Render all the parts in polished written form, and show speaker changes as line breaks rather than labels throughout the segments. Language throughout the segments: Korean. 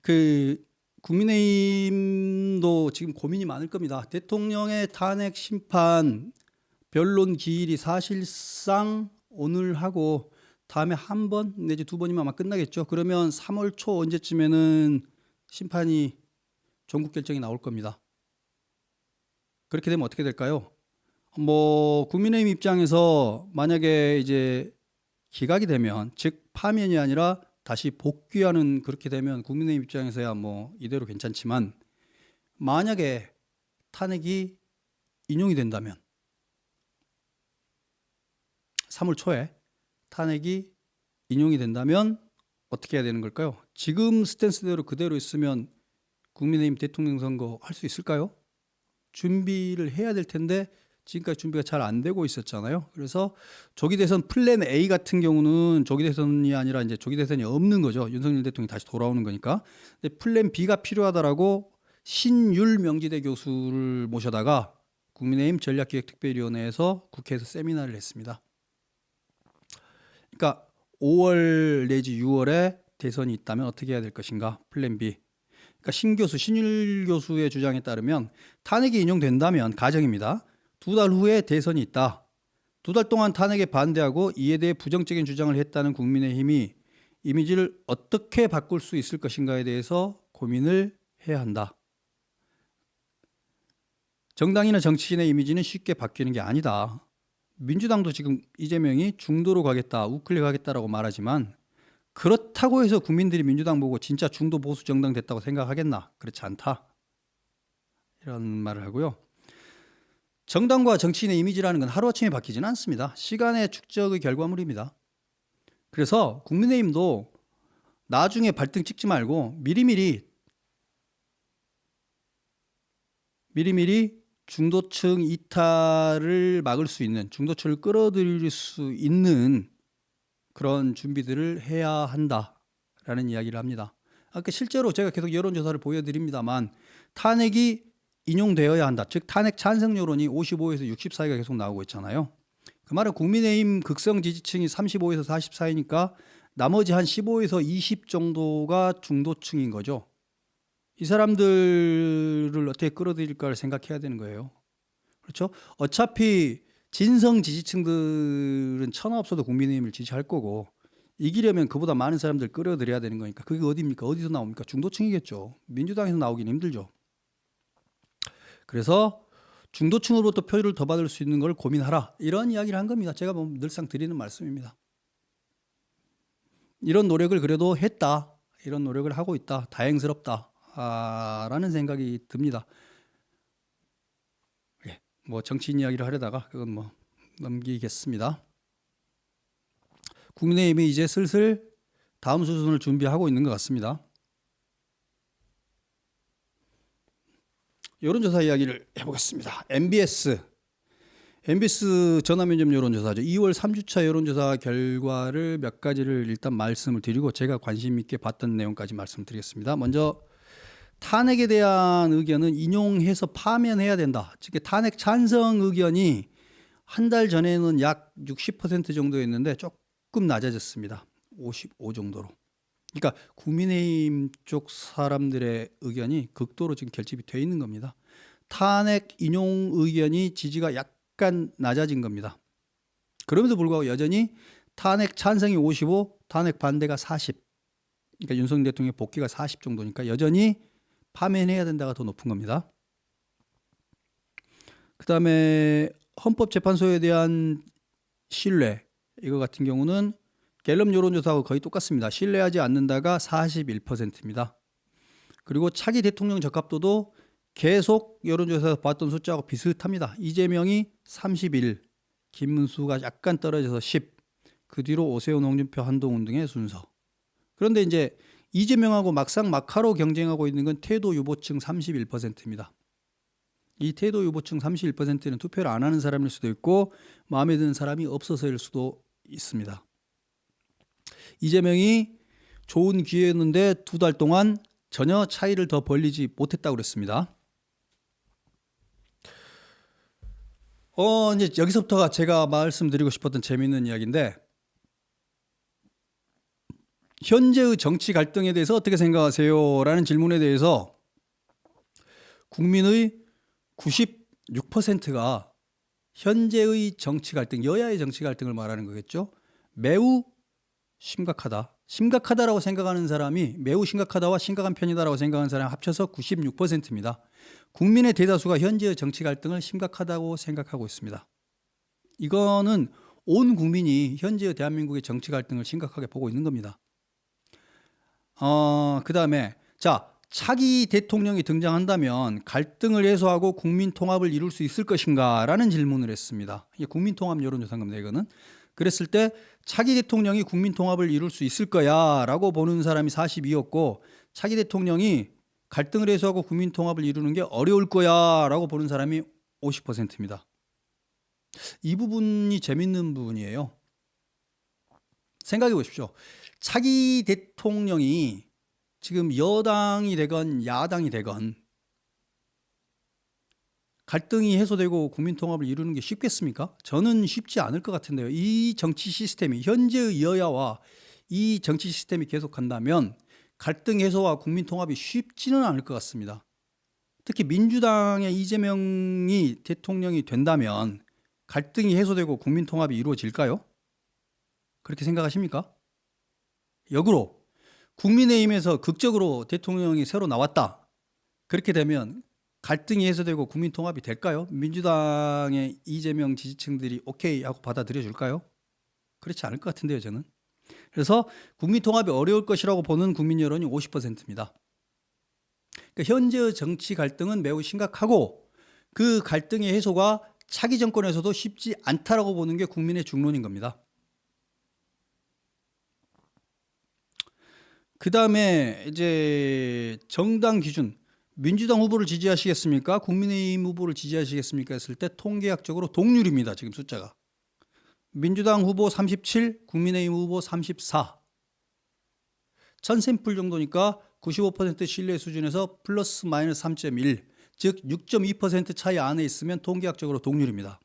그 국민의힘도 지금 고민이 많을 겁니다. 대통령의 탄핵 심판 변론 기일이 사실상 오늘 하고 다음에 한 번 내지 두 번이면 아마 끝나겠죠. 그러면 3월 초 언제쯤에는 심판이 전국 결정이 나올 겁니다. 그렇게 되면 어떻게 될까요? 국민의힘 입장에서 만약에 이제 기각이 되면, 즉 파면이 아니라 다시 복귀하는, 그렇게 되면 국민의힘 입장에서야 이대로 괜찮지만, 만약에 탄핵이 인용이 된다면 3월 초에 탄핵이 인용이 된다면 어떻게 해야 되는 걸까요? 지금 스탠스대로 그대로 있으면 국민의힘 대통령 선거 할 수 있을까요? 준비를 해야 될 텐데 지금까지 준비가 잘 안 되고 있었잖아요. 그래서 조기 대선 플랜 A 같은 경우는 조기 대선이 아니라 이제 조기 대선이 없는 거죠. 윤석열 대통령이 다시 돌아오는 거니까. 근데 플랜 B가 필요하다라고 신율 명지대 교수를 모셔다가 국민의힘 전략기획특별위원회에서 국회에서 세미나를 했습니다. 그러니까 5월 내지 6월에 대선이 있다면 어떻게 해야 될 것인가? 플랜 B. 그러니까 신율 교수의 주장에 따르면 탄핵이 인용된다면, 가정입니다. 2달 후에 대선이 있다. 2달 동안 탄핵에 반대하고 이에 대해 부정적인 주장을 했다는 국민의힘이 이미지를 어떻게 바꿀 수 있을 것인가에 대해서 고민을 해야 한다. 정당이나 정치인의 이미지는 쉽게 바뀌는 게 아니다. 민주당도 지금 이재명이 중도로 가겠다, 우클릭 하겠다라고 말하지만, 그렇다고 해서 국민들이 민주당 보고 진짜 중도 보수 정당 됐다고 생각하겠나? 그렇지 않다. 이런 말을 하고요. 정당과 정치인의 이미지라는 건 하루아침에 바뀌지는 않습니다. 시간의 축적의 결과물입니다. 그래서 국민의힘도 나중에 발등 찍지 말고 미리미리 중도층 이탈을 막을 수 있는, 중도층을 끌어들일 수 있는 그런 준비들을 해야 한다라는 이야기를 합니다. 아까 실제로 제가 계속 여론조사를 보여드립니다만 탄핵이 인용되어야 한다. 즉 탄핵 찬성 여론이 55에서 60 사이가 계속 나오고 있잖아요. 그 말은 국민의힘 극성 지지층이 35에서 40 사이니까 나머지 한 15에서 20 정도가 중도층인 거죠. 이 사람들을 어떻게 끌어들일까를 생각해야 되는 거예요. 그렇죠? 어차피 진성 지지층들은 천하 없어도 국민의힘을 지지할 거고, 이기려면 그보다 많은 사람들 끌어들여야 되는 거니까 그게 어디입니까? 어디서 나옵니까? 중도층이겠죠. 민주당에서 나오긴 힘들죠. 그래서 중도층으로부터 표를 더 받을 수 있는 걸 고민하라, 이런 이야기를 한 겁니다. 제가 늘상 드리는 말씀입니다. 이런 노력을 그래도 했다, 이런 노력을 하고 있다, 다행스럽다 라는 생각이 듭니다. 정치인 이야기를 하려다가 그건 넘기겠습니다. 국민의힘이 이제 슬슬 다음 수순을 준비하고 있는 것 같습니다. 여론조사 이야기를 해보겠습니다. MBS 전화면접 여론조사죠. 2월 3주차 여론조사 결과를 몇 가지를 일단 말씀을 드리고 제가 관심 있게 봤던 내용까지 말씀드리겠습니다. 먼저 탄핵에 대한 의견은 인용해서 파면해야 된다. 즉 탄핵 찬성 의견이 한 달 전에는 약 60% 정도였는데 조금 낮아졌습니다. 55 정도로. 그러니까 국민의힘 쪽 사람들의 의견이 극도로 지금 결집이 되어 있는 겁니다. 탄핵 인용 의견이 지지가 약간 낮아진 겁니다. 그럼에도 불구하고 여전히 탄핵 찬성이 55, 탄핵 반대가 40. 그러니까 윤석열 대통령의 복귀가 40 정도니까 여전히 파면해야 된다가 더 높은 겁니다. 그다음에 헌법재판소에 대한 신뢰, 이거 같은 경우는 갤럽 여론조사하고 거의 똑같습니다. 신뢰하지 않는다가 41%입니다. 그리고 차기 대통령 적합도도 계속 여론조사에서 봤던 숫자하고 비슷합니다. 이재명이 31, 김문수가 약간 떨어져서 10, 그 뒤로 오세훈, 홍준표, 한동훈 등의 순서. 그런데 이제 이재명하고 막상 막하로 경쟁하고 있는 건 태도 유보층 31%입니다. 이 태도 유보층 31%는 투표를 안 하는 사람일 수도 있고 마음에 드는 사람이 없어서일 수도 있습니다. 이재명이 좋은 기회였는데 2달 동안 전혀 차이를 더 벌리지 못했다고 그랬습니다. 이제 여기서부터가 제가 말씀드리고 싶었던 재미있는 이야기인데, 현재의 정치 갈등에 대해서 어떻게 생각하세요? 라는 질문에 대해서 국민의 96%가 현재의 정치 갈등, 여야의 정치 갈등을 말하는 거겠죠. 매우 심각하다. 심각하다라고 생각하는 사람이 매우 심각하다와 심각한 편이다라고 생각하는 사람이 합쳐서 96%입니다. 국민의 대다수가 현재의 정치 갈등을 심각하다고 생각하고 있습니다. 이거는 온 국민이 현재의 대한민국의 정치 갈등을 심각하게 보고 있는 겁니다. 그 다음에 자, 차기 대통령이 등장한다면 갈등을 해소하고 국민 통합을 이룰 수 있을 것인가 라는 질문을 했습니다. 이게 국민 통합 여론조사인 겁니다. 이거는. 그랬을 때 차기 대통령이 국민 통합을 이룰 수 있을 거야 라고 보는 사람이 42였고 차기 대통령이 갈등을 해소하고 국민 통합을 이루는 게 어려울 거야 라고 보는 사람이 50%입니다. 이 부분이 재밌는 부분이에요. 생각해 보십시오. 차기 대통령이 지금 여당이 되건 야당이 되건 갈등이 해소되고 국민통합을 이루는 게 쉽겠습니까? 저는 쉽지 않을 것 같은데요. 이 정치 시스템이 현재의 여야와 이 정치 시스템이 계속한다면 갈등 해소와 국민통합이 쉽지는 않을 것 같습니다. 특히 민주당의 이재명이 대통령이 된다면 갈등이 해소되고 국민통합이 이루어질까요? 그렇게 생각하십니까? 역으로 국민의힘에서 극적으로 대통령이 새로 나왔다. 그렇게 되면 갈등이 해소되고 국민통합이 될까요? 민주당의 이재명 지지층들이 오케이 하고 받아들여 줄까요? 그렇지 않을 것 같은데요, 저는. 그래서 국민통합이 어려울 것이라고 보는 국민 여론이 50%입니다. 그러니까 현재의 정치 갈등은 매우 심각하고 그 갈등의 해소가 차기 정권에서도 쉽지 않다라고 보는 게 국민의 중론인 겁니다. 그 다음에 이제 정당 기준, 민주당 후보를 지지하시겠습니까? 국민의힘 후보를 지지하시겠습니까? 했을 때 통계학적으로 동률입니다. 지금 숫자가. 민주당 후보 37, 국민의힘 후보 34. 1000샘플 정도니까 95% 신뢰 수준에서 플러스 마이너스 3.1, 즉 6.2% 차이 안에 있으면 통계학적으로 동률입니다.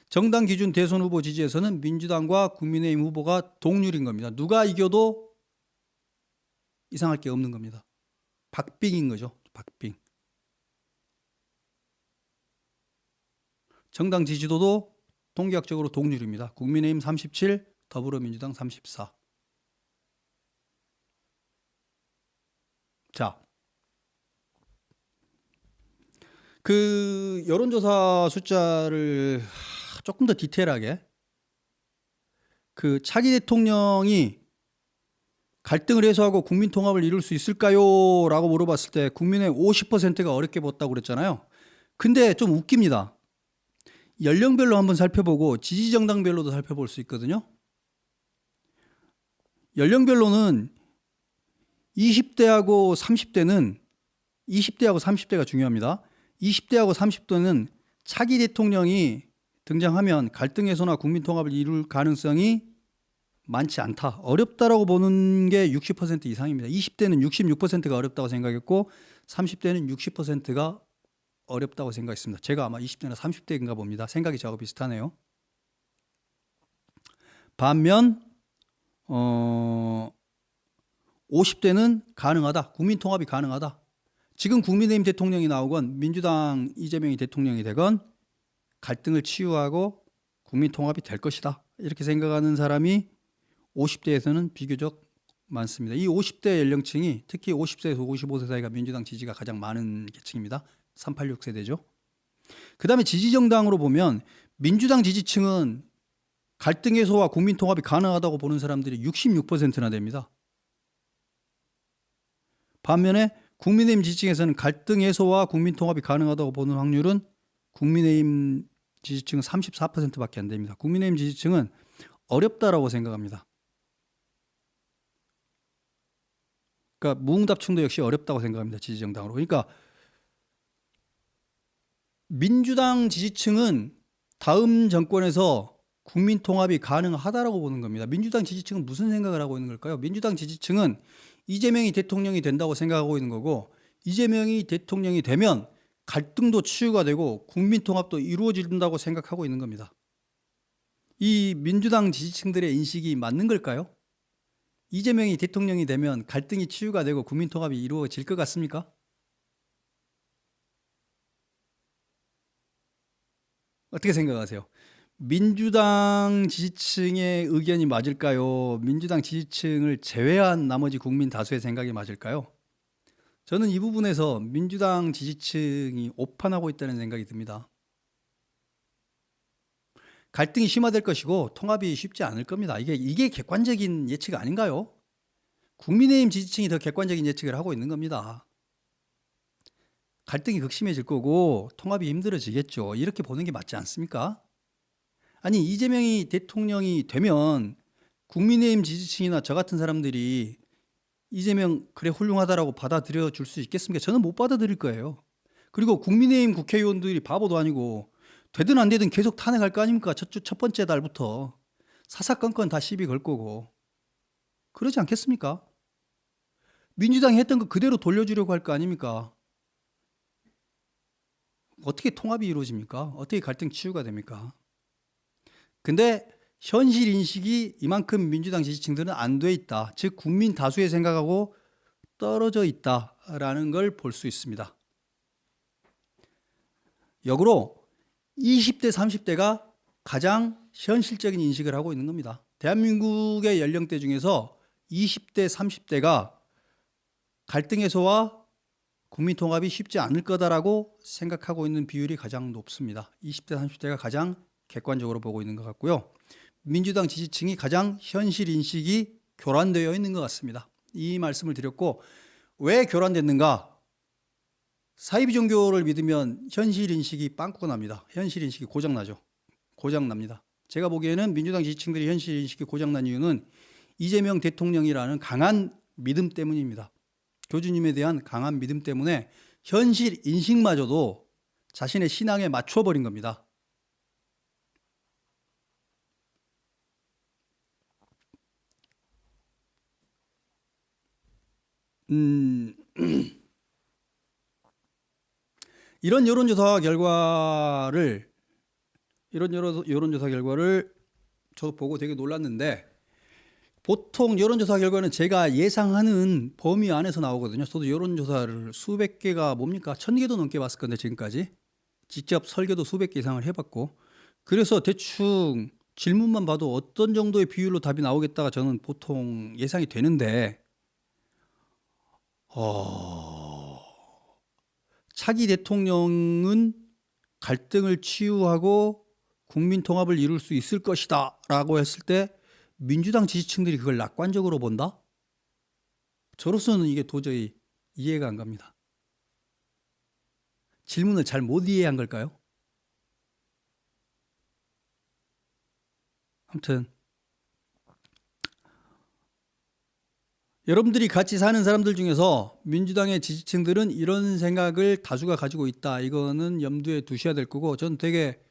정당 기준 대선 후보 지지에서는 민주당과 국민의힘 후보가 동률인 겁니다. 누가 이겨도 이상할 게 없는 겁니다. 박빙인 거죠. 박빙. 정당 지지도도 통계학적으로 동률입니다. 국민의힘 37, 더불어민주당 34. 자, 그 여론조사 숫자를 조금 더 디테일하게 그 차기 대통령이 갈등을 해소하고 국민 통합을 이룰 수 있을까요? 라고 물어봤을 때 국민의 50%가 어렵게 봤다고 그랬잖아요. 근데 좀 웃깁니다. 연령별로 한번 살펴보고 지지정당별로도 살펴볼 수 있거든요. 연령별로는 20대하고 30대는 20대하고 30대가 중요합니다. 20대하고 30대는 차기 대통령이 등장하면 갈등 해소나 국민 통합을 이룰 가능성이 많지 않다. 어렵다라고 보는 게 60% 이상입니다. 20대는 66%가 어렵다고 생각했고 30대는 60%가 어렵다고 생각했습니다. 제가 아마 20대나 30대인가 봅니다. 생각이 저하고 비슷하네요. 반면 50대는 가능하다. 국민 통합이 가능하다. 지금 국민의힘 대통령이 나오건 민주당 이재명이 대통령이 되건 갈등을 치유하고 국민 통합이 될 것이다. 이렇게 생각하는 사람이 50대에서는 비교적 많습니다. 이 50대 연령층이 특히 50세에서 55세 사이가 민주당 지지가 가장 많은 계층입니다. 386세대죠. 그 다음에 지지정당으로 보면 민주당 지지층은 갈등 해소와 국민 통합이 가능하다고 보는 사람들이 66%나 됩니다. 반면에 국민의힘 지지층에서는 갈등 해소와 국민 통합이 가능하다고 보는 확률은 국민의힘 지지층은 34%밖에 안 됩니다. 국민의힘 지지층은 어렵다라고 생각합니다. 그러니까 무응답층도 역시 어렵다고 생각합니다. 지지정당으로. 그러니까 민주당 지지층은 다음 정권에서 국민 통합이 가능하다라고 보는 겁니다. 민주당 지지층은 무슨 생각을 하고 있는 걸까요? 민주당 지지층은 이재명이 대통령이 된다고 생각하고 있는 거고 이재명이 대통령이 되면 갈등도 치유가 되고 국민 통합도 이루어진다고 생각하고 있는 겁니다. 이 민주당 지지층들의 인식이 맞는 걸까요? 이재명이 대통령이 되면 갈등이 치유가 되고 국민 통합이 이루어질 것 같습니까? 어떻게 생각하세요? 민주당 지지층의 의견이 맞을까요? 민주당 지지층을 제외한 나머지 국민 다수의 생각이 맞을까요? 저는 이 부분에서 민주당 지지층이 오판하고 있다는 생각이 듭니다. 갈등이 심화될 것이고 통합이 쉽지 않을 겁니다. 이게 객관적인 예측 아닌가요? 국민의힘 지지층이 더 객관적인 예측을 하고 있는 겁니다. 갈등이 극심해질 거고 통합이 힘들어지겠죠. 이렇게 보는 게 맞지 않습니까? 아니, 이재명이 대통령이 되면 국민의힘 지지층이나 저 같은 사람들이 이재명 그래 훌륭하다라고 받아들여 줄 수 있겠습니까? 저는 못 받아들일 거예요. 그리고 국민의힘 국회의원들이 바보도 아니고 되든 안 되든 계속 탄핵할 거 아닙니까? 첫 번째 달부터 사사건건 다 시비 걸 거고. 그러지 않겠습니까? 민주당이 했던 거 그대로 돌려주려고 할 거 아닙니까? 어떻게 통합이 이루어집니까? 어떻게 갈등 치유가 됩니까? 근데 현실 인식이 이만큼 민주당 지지층들은 안 돼 있다. 즉 국민 다수의 생각하고 떨어져 있다라는 걸 볼 수 있습니다. 역으로 20대, 30대가 가장 현실적인 인식을 하고 있는 겁니다. 대한민국의 연령대 중에서 20대, 30대가 갈등 해소와 국민 통합이 쉽지 않을 거다라고 생각하고 있는 비율이 가장 높습니다. 20대, 30대가 가장 객관적으로 보고 있는 것 같고요. 민주당 지지층이 가장 현실 인식이 교란되어 있는 것 같습니다. 이 말씀을 드렸고, 왜 교란됐는가? 사이비 종교를 믿으면 현실 인식이 빵꾸가 납니다. 현실 인식이 고장나죠. 고장납니다. 제가 보기에는 민주당 지지층들이 현실 인식이 고장난 이유는 이재명 대통령이라는 강한 믿음 때문입니다. 교주님에 대한 강한 믿음 때문에 현실 인식마저도 자신의 신앙에 맞춰버린 겁니다. 이런 여론조사 결과를 저도 보고 되게 놀랐는데, 보통 여론조사 결과는 제가 예상하는 범위 안에서 나오거든요. 저도 여론조사를 수백 개가 뭡니까? 1000개도 넘게 봤을 건데 지금까지 직접 설계도 수백 개 이상을 해봤고, 그래서 대충 질문만 봐도 어떤 정도의 비율로 답이 나오겠다가 저는 보통 예상이 되는데, 차기 대통령은 갈등을 치유하고 국민 통합을 이룰 수 있을 것이다 라고 했을 때 민주당 지지층들이 그걸 낙관적으로 본다? 저로서는 이게 도저히 이해가 안 갑니다. 질문을 잘 못 이해한 걸까요? 아무튼 여러분들이 같이 사는 사람들 중에서 민주당의 지지층들은 이런 생각을 다수가 가지고 있다. 이거는 염두에 두셔야 될 거고, 저는 되게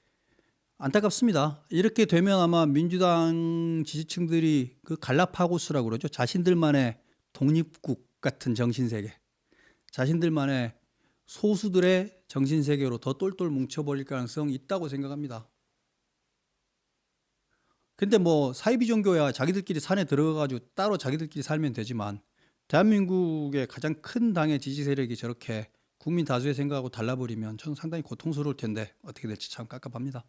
안타깝습니다. 이렇게 되면 아마 민주당 지지층들이 그 갈라파고스라고 그러죠. 자신들만의 독립국 같은 정신세계, 자신들만의 소수들의 정신세계로 더 똘똘 뭉쳐버릴 가능성이 있다고 생각합니다. 근데 뭐 사이비 종교야 자기들끼리 산에 들어가가지고 따로 자기들끼리 살면 되지만, 대한민국의 가장 큰 당의 지지 세력이 저렇게 국민 다수의 생각하고 달라버리면 저는 상당히 고통스러울 텐데 어떻게 될지 참 깝깝합니다.